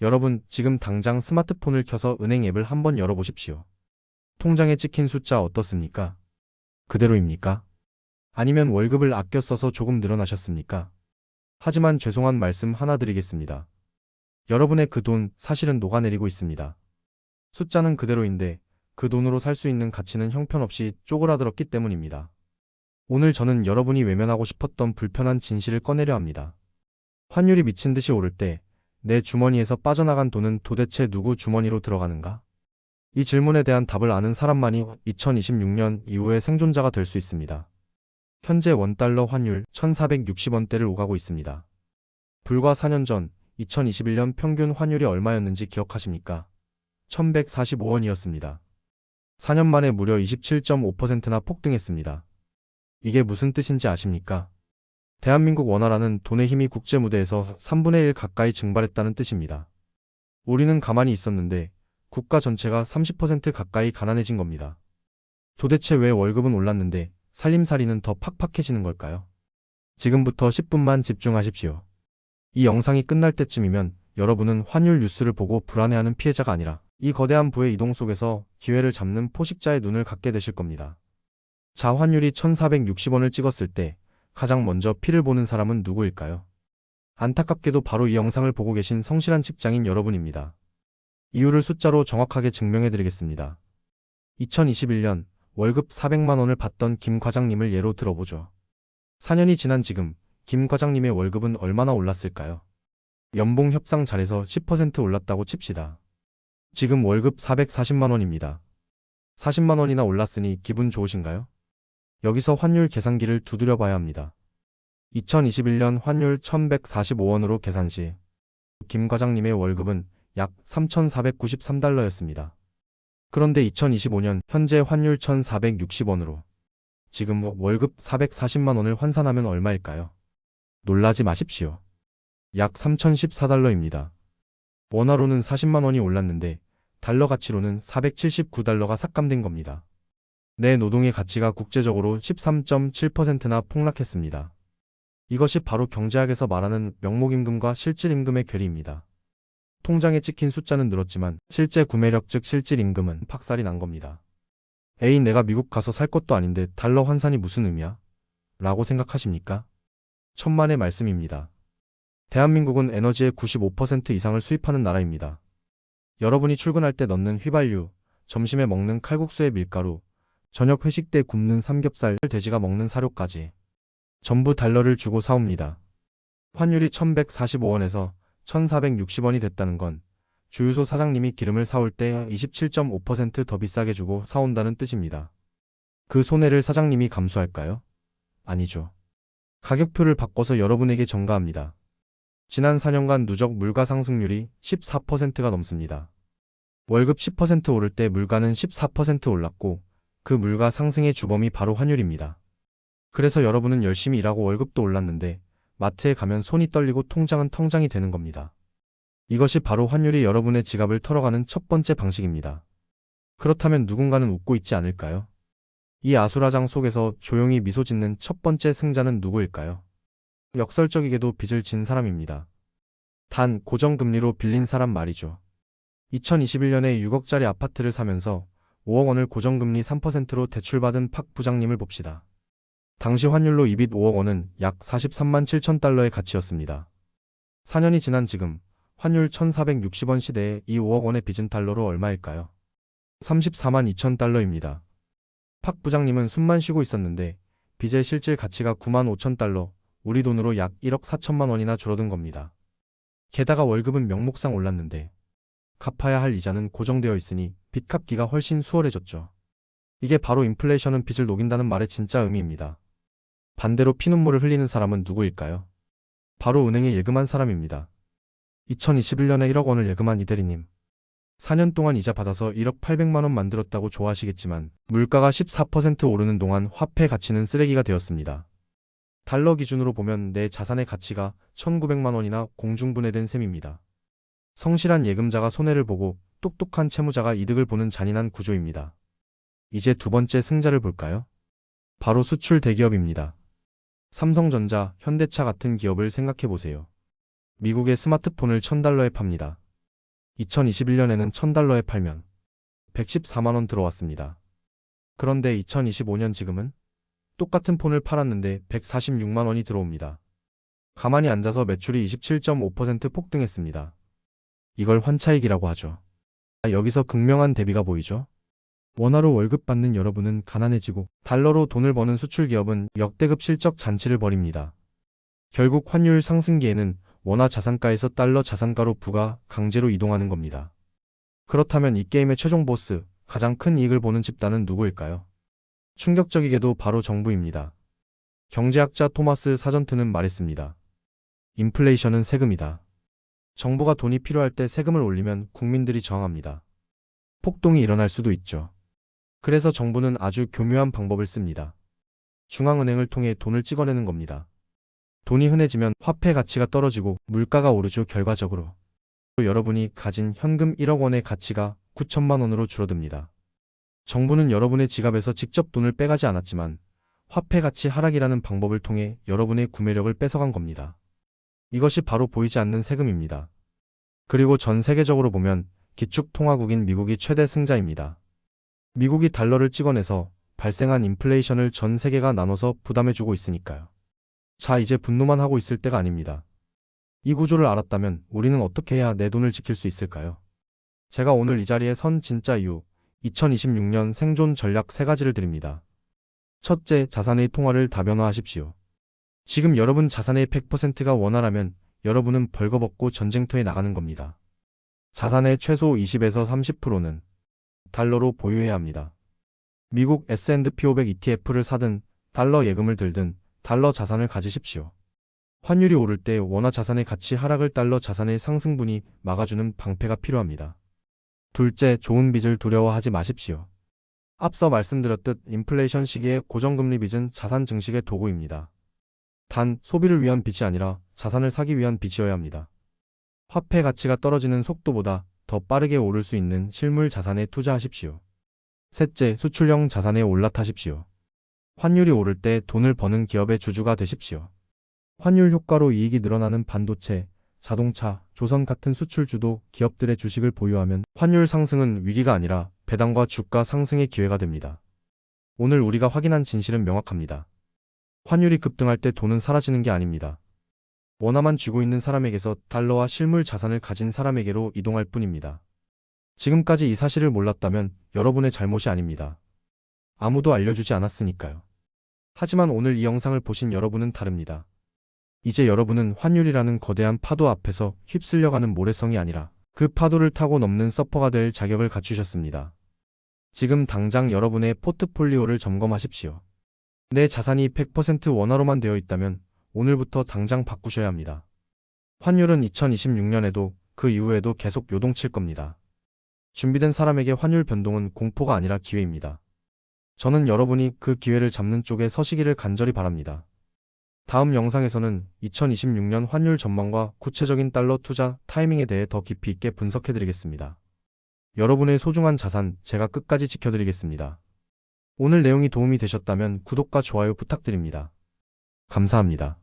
여러분, 지금 당장 스마트폰을 켜서 은행 앱을 한번 열어보십시오. 통장에 찍힌 숫자 어떻습니까? 그대로입니까? 아니면 월급을 아껴 써서 조금 늘어나셨습니까? 하지만 죄송한 말씀 하나 드리겠습니다. 여러분의 그 돈 사실은 녹아내리고 있습니다. 숫자는 그대로인데 그 돈으로 살 수 있는 가치는 형편없이 쪼그라들었기 때문입니다. 오늘 저는 여러분이 외면하고 싶었던 불편한 진실을 꺼내려 합니다. 환율이 미친 듯이 오를 때 내 주머니에서 빠져나간 돈은 도대체 누구 주머니로 들어가는가? 이 질문에 대한 답을 아는 사람만이 2026년 이후의 생존자가 될 수 있습니다. 현재 원달러 환율 1460원대를 오가고 있습니다. 불과 4년 전 2021년 평균 환율이 얼마였는지 기억하십니까? 1145원이었습니다. 4년 만에 무려 27.5%나 폭등했습니다. 이게 무슨 뜻인지 아십니까? 대한민국 원화라는 돈의 힘이 국제 무대에서 3분의 1 가까이 증발했다는 뜻입니다. 우리는 가만히 있었는데 국가 전체가 30% 가까이 가난해진 겁니다. 도대체 왜 월급은 올랐는데 살림살이는 더 팍팍해지는 걸까요? 지금부터 10분만 집중하십시오. 이 영상이 끝날 때쯤이면 여러분은 환율 뉴스를 보고 불안해하는 피해자가 아니라 이 거대한 부의 이동 속에서 기회를 잡는 포식자의 눈을 갖게 되실 겁니다. 자, 환율이 1460원을 찍었을 때 가장 먼저 피를 보는 사람은 누구일까요? 안타깝게도 바로 이 영상을 보고 계신 성실한 직장인 여러분입니다. 이유를 숫자로 정확하게 증명해드리겠습니다. 2021년 월급 400만 원을 받던 김 과장님을 예로 들어보죠. 4년이 지난 지금 김 과장님의 월급은 얼마나 올랐을까요? 연봉 협상 잘해서 10% 올랐다고 칩시다. 지금 월급 440만 원입니다. 40만 원이나 올랐으니 기분 좋으신가요? 여기서 환율 계산기를 두드려 봐야 합니다. 2021년 환율 1145원으로 계산 시 김 과장님의 월급은 약 3,493달러였습니다. 그런데 2025년 현재 환율 1,460원으로 지금 월급 440만 원을 환산하면 얼마일까요? 놀라지 마십시오. 약 3,014달러입니다. 원화로는 40만 원이 올랐는데 달러 가치로는 479달러가 삭감된 겁니다. 내 노동의 가치가 국제적으로 13.7%나 폭락했습니다. 이것이 바로 경제학에서 말하는 명목임금과 실질임금의 괴리입니다. 통장에 찍힌 숫자는 늘었지만 실제 구매력 즉 실질임금은 박살이 난 겁니다. 에이, 내가 미국 가서 살 것도 아닌데 달러 환산이 무슨 의미야? 라고 생각하십니까? 천만의 말씀입니다. 대한민국은 에너지의 95% 이상을 수입하는 나라입니다. 여러분이 출근할 때 넣는 휘발유, 점심에 먹는 칼국수의 밀가루, 저녁 회식 때 굽는 삼겹살, 돼지가 먹는 사료까지 전부 달러를 주고 사옵니다. 환율이 1145원에서 1460원이 됐다는 건 주유소 사장님이 기름을 사올 때 27.5% 더 비싸게 주고 사온다는 뜻입니다. 그 손해를 사장님이 감수할까요? 아니죠. 가격표를 바꿔서 여러분에게 전가합니다. 지난 4년간 누적 물가 상승률이 14%가 넘습니다. 월급 10% 오를 때 물가는 14% 올랐고 그 물가 상승의 주범이 바로 환율입니다. 그래서 여러분은 열심히 일하고 월급도 올랐는데 마트에 가면 손이 떨리고 통장은 텅장이 되는 겁니다. 이것이 바로 환율이 여러분의 지갑을 털어가는 첫 번째 방식입니다. 그렇다면 누군가는 웃고 있지 않을까요? 이 아수라장 속에서 조용히 미소 짓는 첫 번째 승자는 누구일까요? 역설적이게도 빚을 진 사람입니다. 단 고정금리로 빌린 사람 말이죠. 2021년에 6억짜리 아파트를 사면서 5억 원을 고정금리 3%로 대출받은 박 부장님을 봅시다. 당시 환율로 이 빚 5억 원은 약 43만 7천 달러의 가치였습니다. 4년이 지난 지금 환율 1460원 시대에 이 5억 원의 빚은 달러로 얼마일까요? 34만 2천 달러입니다. 박 부장님은 숨만 쉬고 있었는데 빚의 실질 가치가 9만 5천 달러, 우리 돈으로 약 1억 4천만 원이나 줄어든 겁니다. 게다가 월급은 명목상 올랐는데 갚아야 할 이자는 고정되어 있으니 빚 갚기가 훨씬 수월해졌죠. 이게 바로 인플레이션은 빚을 녹인다는 말의 진짜 의미입니다. 반대로 피눈물을 흘리는 사람은 누구일까요? 바로 은행에 예금한 사람입니다. 2021년에 1억 원을 예금한 이 대리님. 4년 동안 이자 받아서 1억 800만 원 만들었다고 좋아하시겠지만 물가가 14% 오르는 동안 화폐 가치는 쓰레기가 되었습니다. 달러 기준으로 보면 내 자산의 가치가 1,900만 원이나 공중분해된 셈입니다. 성실한 예금자가 손해를 보고 똑똑한 채무자가 이득을 보는 잔인한 구조입니다. 이제 두 번째 승자를 볼까요? 바로 수출 대기업입니다. 삼성전자, 현대차 같은 기업을 생각해 보세요. 미국의 스마트폰을 $1,000에 팝니다. 2021년에는 1000달러에 팔면 114만 원 들어왔습니다. 그런데 2025년 지금은 똑같은 폰을 팔았는데 146만 원이 들어옵니다. 가만히 앉아서 매출이 27.5% 폭등했습니다. 이걸 환차익이라고 하죠. 여기서 극명한 대비가 보이죠? 원화로 월급 받는 여러분은 가난해지고 달러로 돈을 버는 수출 기업은 역대급 실적 잔치를 벌입니다. 결국 환율 상승기에는 원화 자산가에서 달러 자산가로 부가 강제로 이동하는 겁니다. 그렇다면 이 게임의 최종 보스, 가장 큰 이익을 보는 집단은 누구일까요? 충격적이게도 바로 정부입니다. 경제학자 토마스 사전트는 말했습니다. 인플레이션은 세금이다. 정부가 돈이 필요할 때 세금을 올리면 국민들이 저항합니다. 폭동이 일어날 수도 있죠. 그래서 정부는 아주 교묘한 방법을 씁니다. 중앙은행을 통해 돈을 찍어내는 겁니다. 돈이 흔해지면 화폐 가치가 떨어지고 물가가 오르죠. 결과적으로 여러분이 가진 현금 1억 원의 가치가 9천만 원으로 줄어듭니다. 정부는 여러분의 지갑에서 직접 돈을 빼가지 않았지만 화폐 가치 하락이라는 방법을 통해 여러분의 구매력을 뺏어간 겁니다. 이것이 바로 보이지 않는 세금입니다. 그리고 전 세계적으로 보면 기축통화국인 미국이 최대 승자입니다. 미국이 달러를 찍어내서 발생한 인플레이션을 전 세계가 나눠서 부담해주고 있으니까요. 자, 이제 분노만 하고 있을 때가 아닙니다. 이 구조를 알았다면 우리는 어떻게 해야 내 돈을 지킬 수 있을까요? 제가 오늘 이 자리에 선 진짜 이유, 2026년 생존 전략 3가지를 드립니다. 첫째, 자산의 통화를 다변화하십시오. 지금 여러분 자산의 100%가 원화라면 여러분은 벌거벗고 전쟁터에 나가는 겁니다. 자산의 최소 20에서 30%는 달러로 보유해야 합니다. 미국 S&P 500 ETF를 사든 달러 예금을 들든 달러 자산을 가지십시오. 환율이 오를 때 원화 자산의 가치 하락을 달러 자산의 상승분이 막아주는 방패가 필요합니다. 둘째, 좋은 빚을 두려워하지 마십시오. 앞서 말씀드렸듯 인플레이션 시기에 고정금리 빚은 자산 증식의 도구입니다. 단, 소비를 위한 빚이 아니라 자산을 사기 위한 빚이어야 합니다. 화폐 가치가 떨어지는 속도보다 더 빠르게 오를 수 있는 실물 자산에 투자하십시오. 셋째, 수출형 자산에 올라타십시오. 환율이 오를 때 돈을 버는 기업의 주주가 되십시오. 환율 효과로 이익이 늘어나는 반도체, 자동차, 조선 같은 수출주도 기업들의 주식을 보유하면 환율 상승은 위기가 아니라 배당과 주가 상승의 기회가 됩니다. 오늘 우리가 확인한 진실은 명확합니다. 환율이 급등할 때 돈은 사라지는 게 아닙니다. 원화만 쥐고 있는 사람에게서 달러와 실물 자산을 가진 사람에게로 이동할 뿐입니다. 지금까지 이 사실을 몰랐다면 여러분의 잘못이 아닙니다. 아무도 알려주지 않았으니까요. 하지만 오늘 이 영상을 보신 여러분은 다릅니다. 이제 여러분은 환율이라는 거대한 파도 앞에서 휩쓸려가는 모래성이 아니라 그 파도를 타고 넘는 서퍼가 될 자격을 갖추셨습니다. 지금 당장 여러분의 포트폴리오를 점검하십시오. 내 자산이 100% 원화로만 되어 있다면 오늘부터 당장 바꾸셔야 합니다. 환율은 2026년에도 그 이후에도 계속 요동칠 겁니다. 준비된 사람에게 환율 변동은 공포가 아니라 기회입니다. 저는 여러분이 그 기회를 잡는 쪽에 서시기를 간절히 바랍니다. 다음 영상에서는 2026년 환율 전망과 구체적인 달러 투자 타이밍에 대해 더 깊이 있게 분석해드리겠습니다. 여러분의 소중한 자산 제가 끝까지 지켜드리겠습니다. 오늘 내용이 도움이 되셨다면 구독과 좋아요 부탁드립니다. 감사합니다.